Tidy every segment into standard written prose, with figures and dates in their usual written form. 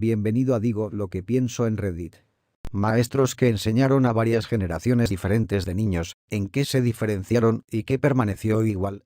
Bienvenido a Digo lo que pienso en Reddit. Maestros que enseñaron a varias generaciones diferentes de niños, ¿en qué se diferenciaron y qué permaneció igual?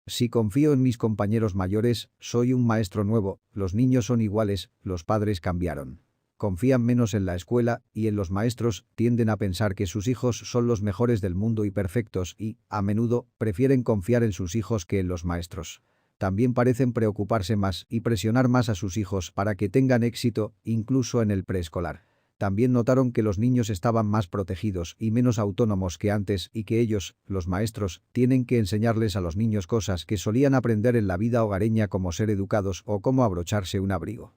Si confío en mis compañeros mayores, soy un maestro nuevo, los niños son iguales, los padres cambiaron. Confían menos en la escuela y en los maestros, tienden a pensar que sus hijos son los mejores del mundo y perfectos y, a menudo, prefieren confiar en sus hijos que en los maestros. También parecen preocuparse más y presionar más a sus hijos para que tengan éxito, incluso en el preescolar. También notaron que los niños estaban más protegidos y menos autónomos que antes y que ellos, los maestros, tienen que enseñarles a los niños cosas que solían aprender en la vida hogareña como ser educados o cómo abrocharse un abrigo.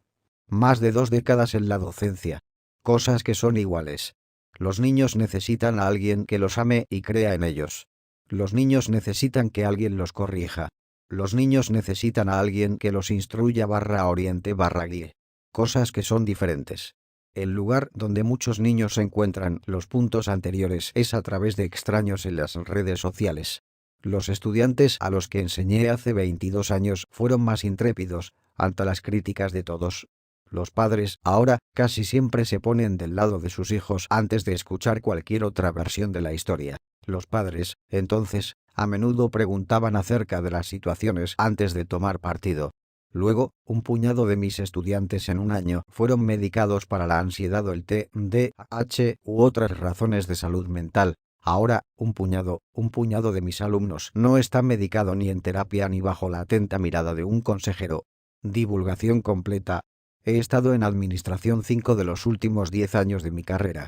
Más de 2 décadas en la docencia. Cosas que son iguales. Los niños necesitan a alguien que los ame y crea en ellos. Los niños necesitan que alguien los corrija. Los niños necesitan a alguien que los instruya /oriente /guíe. Cosas que son diferentes. El lugar donde muchos niños encuentran los puntos anteriores es a través de extraños en las redes sociales. Los estudiantes a los que enseñé hace 22 años fueron más intrépidos ante las críticas de todos. Los padres, ahora, casi siempre se ponen del lado de sus hijos antes de escuchar cualquier otra versión de la historia. Los padres, entonces, a menudo preguntaban acerca de las situaciones antes de tomar partido. Luego, un puñado de mis estudiantes en un año fueron medicados para la ansiedad o el TDAH u otras razones de salud mental. Ahora, un puñado de mis alumnos no está medicado ni en terapia ni bajo la atenta mirada de un consejero. Divulgación completa. He estado en administración 5 de los últimos 10 años de mi carrera.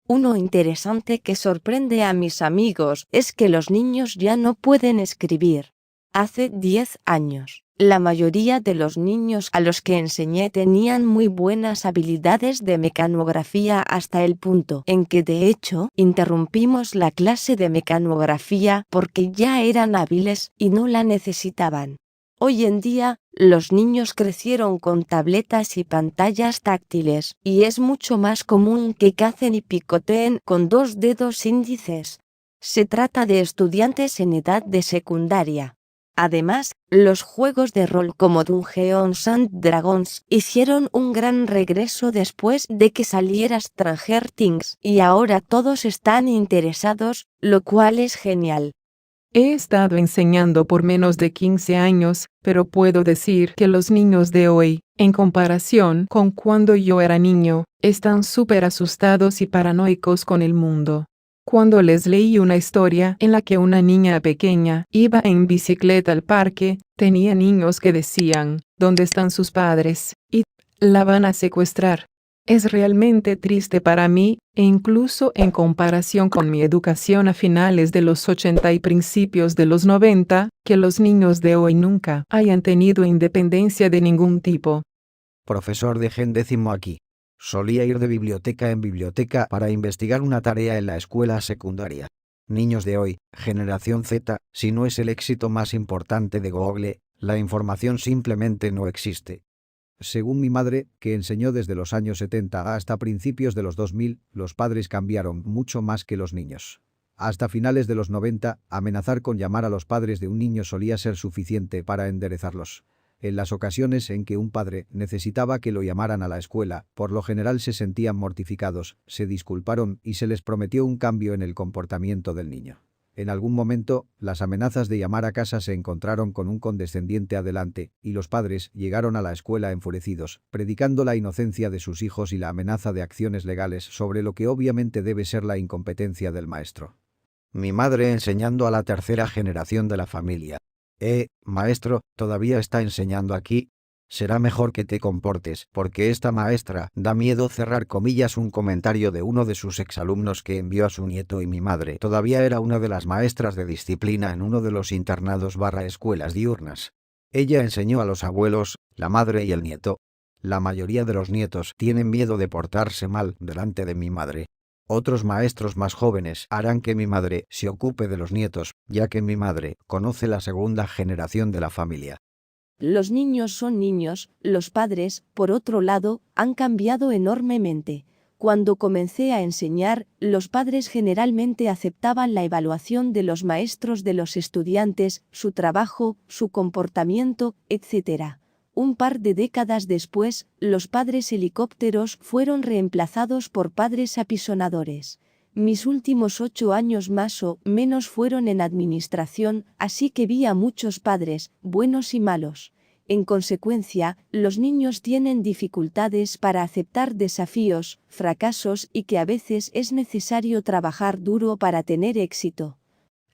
Uno interesante que sorprende a mis amigos es que los niños ya no pueden escribir. Hace 10 años, la mayoría de los niños a los que enseñé tenían muy buenas habilidades de mecanografía hasta el punto en que de hecho interrumpimos la clase de mecanografía porque ya eran hábiles y no la necesitaban. Hoy en día, los niños crecieron con tabletas y pantallas táctiles, y es mucho más común que cacen y picoteen con 2 dedos índices. Se trata de estudiantes en edad de secundaria. Además, los juegos de rol como Dungeons and Dragons hicieron un gran regreso después de que saliera Stranger Things, y ahora todos están interesados, lo cual es genial. He estado enseñando por menos de 15 años, pero puedo decir que los niños de hoy, en comparación con cuando yo era niño, están súper asustados y paranoicos con el mundo. Cuando les leí una historia en la que una niña pequeña iba en bicicleta al parque, tenía niños que decían, ¿dónde están sus padres? Y la van a secuestrar. Es realmente triste para mí, e incluso en comparación con mi educación a finales de los 80 y principios de los 90, que los niños de hoy nunca hayan tenido independencia de ningún tipo. Profesor de Gen décimo aquí. Solía ir de biblioteca en biblioteca para investigar una tarea en la escuela secundaria. Niños de hoy, generación Z, si no es el éxito más importante de Google, la información simplemente no existe. Según mi madre, que enseñó desde los años 70 hasta principios de los 2000, los padres cambiaron mucho más que los niños. Hasta finales de los 90, amenazar con llamar a los padres de un niño solía ser suficiente para enderezarlos. En las ocasiones en que un padre necesitaba que lo llamaran a la escuela, por lo general se sentían mortificados, se disculparon y se les prometió un cambio en el comportamiento del niño. En algún momento, las amenazas de llamar a casa se encontraron con un condescendiente adelante, y los padres llegaron a la escuela enfurecidos, predicando la inocencia de sus hijos y la amenaza de acciones legales sobre lo que obviamente debe ser la incompetencia del maestro. Mi madre enseñando a la tercera generación de la familia. Maestro, ¿todavía está enseñando aquí? Será mejor que te comportes, porque esta maestra, da miedo cerrar comillas un comentario de uno de sus exalumnos que envió a su nieto y mi madre todavía era una de las maestras de disciplina en uno de los internados /escuelas diurnas. Ella enseñó a los abuelos, la madre y el nieto. La mayoría de los nietos tienen miedo de portarse mal delante de mi madre. Otros maestros más jóvenes harán que mi madre se ocupe de los nietos, ya que mi madre conoce la segunda generación de la familia. Los niños son niños, los padres, por otro lado, han cambiado enormemente. Cuando comencé a enseñar, los padres generalmente aceptaban la evaluación de los maestros de los estudiantes, su trabajo, su comportamiento, etc. Un par de décadas después, los padres helicópteros fueron reemplazados por padres apisonadores. Mis últimos 8 años más o menos fueron en administración, así que vi a muchos padres, buenos y malos. En consecuencia, los niños tienen dificultades para aceptar desafíos, fracasos y que a veces es necesario trabajar duro para tener éxito.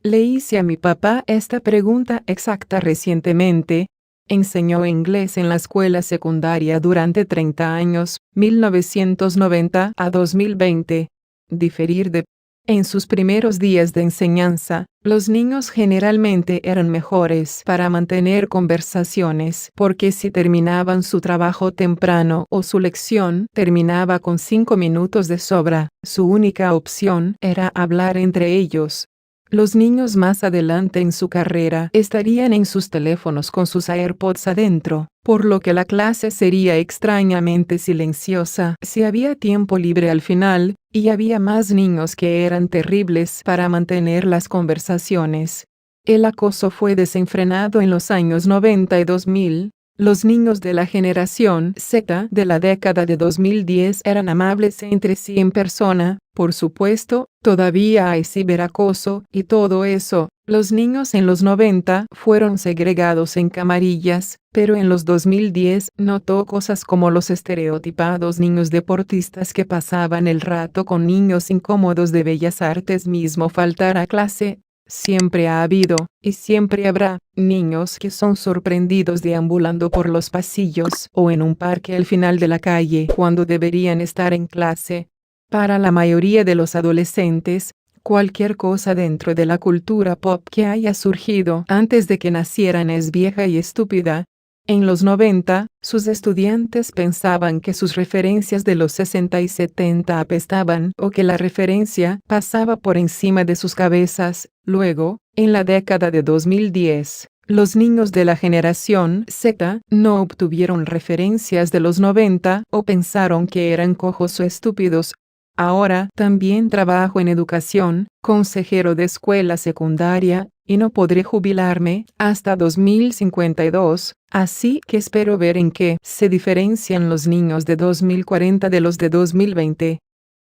Le hice a mi papá esta pregunta exacta recientemente. Enseñó inglés en la escuela secundaria durante 30 años, 1990 a 2020. Diferir de... En sus primeros días de enseñanza, los niños generalmente eran mejores para mantener conversaciones porque si terminaban su trabajo temprano o su lección terminaba con 5 minutos de sobra, su única opción era hablar entre ellos. Los niños más adelante en su carrera estarían en sus teléfonos con sus AirPods adentro, por lo que la clase sería extrañamente silenciosa si había tiempo libre al final, y había más niños que eran terribles para mantener las conversaciones. El acoso fue desenfrenado en los años 90 y 2000. Los niños de la generación Z de la década de 2010 eran amables entre sí en persona. Por supuesto, todavía hay ciberacoso y todo eso. Los niños en los 90 fueron segregados en camarillas, pero en los 2010 notó cosas como los estereotipados niños deportistas que pasaban el rato con niños incómodos de bellas artes mismo faltar a clase. Siempre ha habido, y siempre habrá, niños que son sorprendidos deambulando por los pasillos o en un parque al final de la calle cuando deberían estar en clase. Para la mayoría de los adolescentes, cualquier cosa dentro de la cultura pop que haya surgido antes de que nacieran es vieja y estúpida. En los 90, sus estudiantes pensaban que sus referencias de los 60 y 70 apestaban o que la referencia pasaba por encima de sus cabezas. Luego, en la década de 2010, los niños de la generación Z no obtuvieron referencias de los 90 o pensaron que eran cojos o estúpidos. Ahora también trabajo en educación, consejero de escuela secundaria, y no podré jubilarme hasta 2052, así que espero ver en qué se diferencian los niños de 2040 de los de 2020.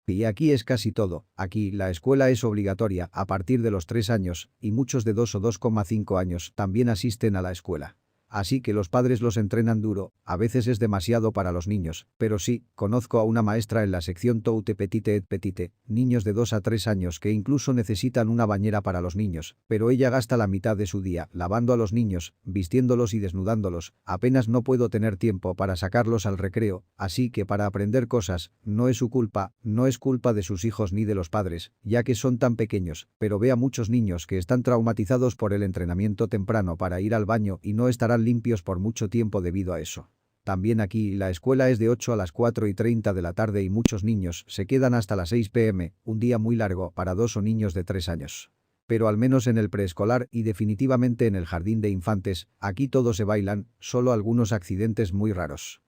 Y aquí es casi todo. Aquí la escuela es obligatoria a partir de los 3 años, y muchos de 2 o 2,5 años también asisten a la escuela. Así que los padres los entrenan duro, a veces es demasiado para los niños, pero sí, conozco a una maestra en la sección Tout Petite et Petite, niños de 2 a 3 años que incluso necesitan una bañera para los niños, pero ella gasta la mitad de su día lavando a los niños, vistiéndolos y desnudándolos, apenas no puedo tener tiempo para sacarlos al recreo, así que para aprender cosas, no es su culpa, no es culpa de sus hijos ni de los padres, ya que son tan pequeños, pero ve a muchos niños que están traumatizados por el entrenamiento temprano para ir al baño y no estarán limpios por mucho tiempo debido a eso. También aquí la escuela es de 8 a las 4:30 de la tarde y muchos niños se quedan hasta las 6 p.m., un día muy largo para 2 o niños de 3 años. Pero al menos en el preescolar y definitivamente en el jardín de infantes, aquí todos se bailan, solo algunos accidentes muy raros.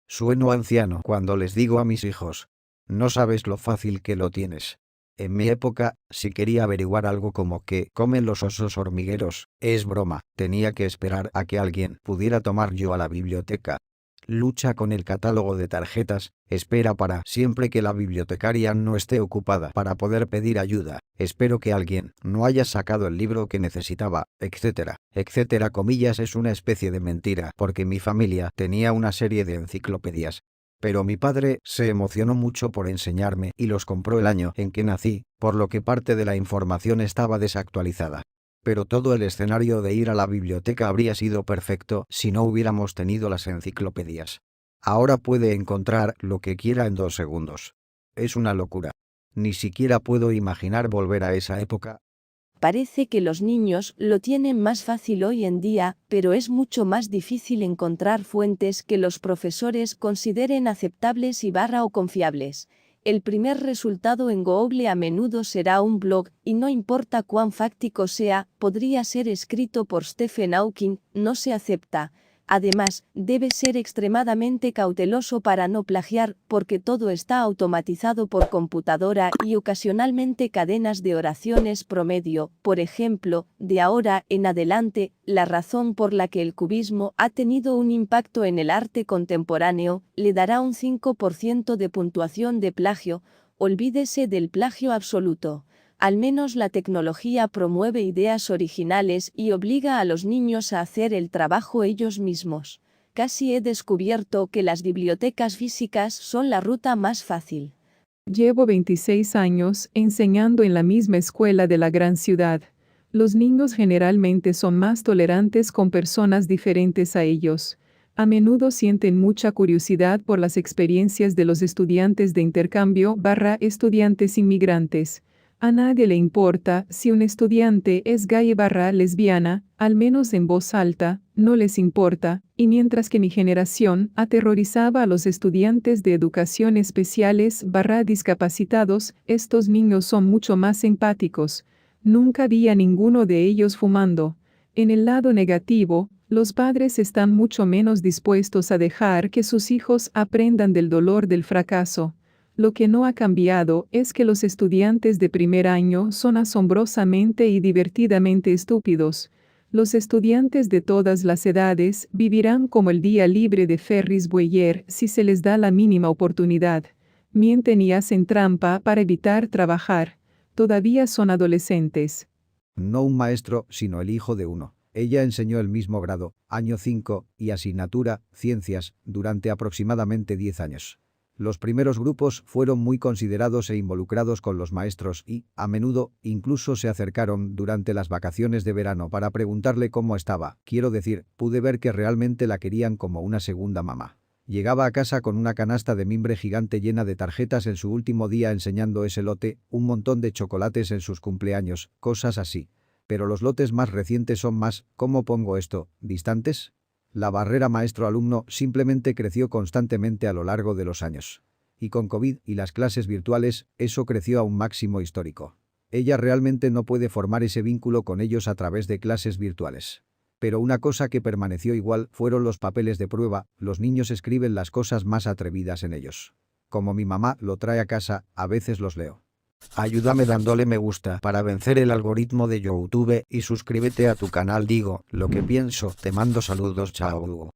Sueno anciano cuando les digo a mis hijos, no sabes lo fácil que lo tienes. En mi época, si quería averiguar algo como qué comen los osos hormigueros, es broma, tenía que esperar a que alguien pudiera tomar yo a la biblioteca. Lucha con el catálogo de tarjetas, espera para siempre que la bibliotecaria no esté ocupada para poder pedir ayuda, espero que alguien no haya sacado el libro que necesitaba, etcétera, etcétera. Comillas es una especie de mentira porque mi familia tenía una serie de enciclopedias. Pero mi padre se emocionó mucho por enseñarme y los compró el año en que nací, por lo que parte de la información estaba desactualizada. Pero todo el escenario de ir a la biblioteca habría sido perfecto si no hubiéramos tenido las enciclopedias. Ahora puede encontrar lo que quiera en 2 segundos. Es una locura. Ni siquiera puedo imaginar volver a esa época. Parece que los niños lo tienen más fácil hoy en día, pero es mucho más difícil encontrar fuentes que los profesores consideren aceptables o confiables. El primer resultado en Google a menudo será un blog, y no importa cuán fáctico sea, podría ser escrito por Stephen Hawking, no se acepta. Además, debe ser extremadamente cauteloso para no plagiar, porque todo está automatizado por computadora y ocasionalmente cadenas de oraciones promedio. Por ejemplo, de ahora en adelante, la razón por la que el cubismo ha tenido un impacto en el arte contemporáneo le dará un 5% de puntuación de plagio. Olvídese del plagio absoluto. Al menos la tecnología promueve ideas originales y obliga a los niños a hacer el trabajo ellos mismos. Casi he descubierto que las bibliotecas físicas son la ruta más fácil. Llevo 26 años enseñando en la misma escuela de la gran ciudad. Los niños generalmente son más tolerantes con personas diferentes a ellos. A menudo sienten mucha curiosidad por las experiencias de los estudiantes de intercambio / estudiantes inmigrantes. A nadie le importa si un estudiante es gay / lesbiana, al menos en voz alta, no les importa, y mientras que mi generación aterrorizaba a los estudiantes de educación especiales / discapacitados, estos niños son mucho más empáticos. Nunca vi a ninguno de ellos fumando. En el lado negativo, los padres están mucho menos dispuestos a dejar que sus hijos aprendan del dolor del fracaso. Lo que no ha cambiado es que los estudiantes de primer año son asombrosamente y divertidamente estúpidos. Los estudiantes de todas las edades vivirán como el día libre de Ferris Bueller si se les da la mínima oportunidad. Mienten y hacen trampa para evitar trabajar. Todavía son adolescentes. No un maestro, sino el hijo de uno. Ella enseñó el mismo grado, año 5, y asignatura, ciencias, durante aproximadamente 10 años. Los primeros grupos fueron muy considerados e involucrados con los maestros y, a menudo, incluso se acercaron durante las vacaciones de verano para preguntarle cómo estaba. Quiero decir, pude ver que realmente la querían como una segunda mamá. Llegaba a casa con una canasta de mimbre gigante llena de tarjetas en su último día enseñando ese lote, un montón de chocolates en sus cumpleaños, cosas así. Pero los lotes más recientes son más, ¿cómo pongo esto?, distantes. La barrera maestro-alumno simplemente creció constantemente a lo largo de los años. Y con COVID y las clases virtuales, eso creció a un máximo histórico. Ella realmente no puede formar ese vínculo con ellos a través de clases virtuales. Pero una cosa que permaneció igual fueron los papeles de prueba, los niños escriben las cosas más atrevidas en ellos. Como mi mamá lo trae a casa, a veces los leo. Ayúdame dándole me gusta para vencer el algoritmo de YouTube y suscríbete a tu canal. Digo lo que pienso. Te mando saludos. Chao.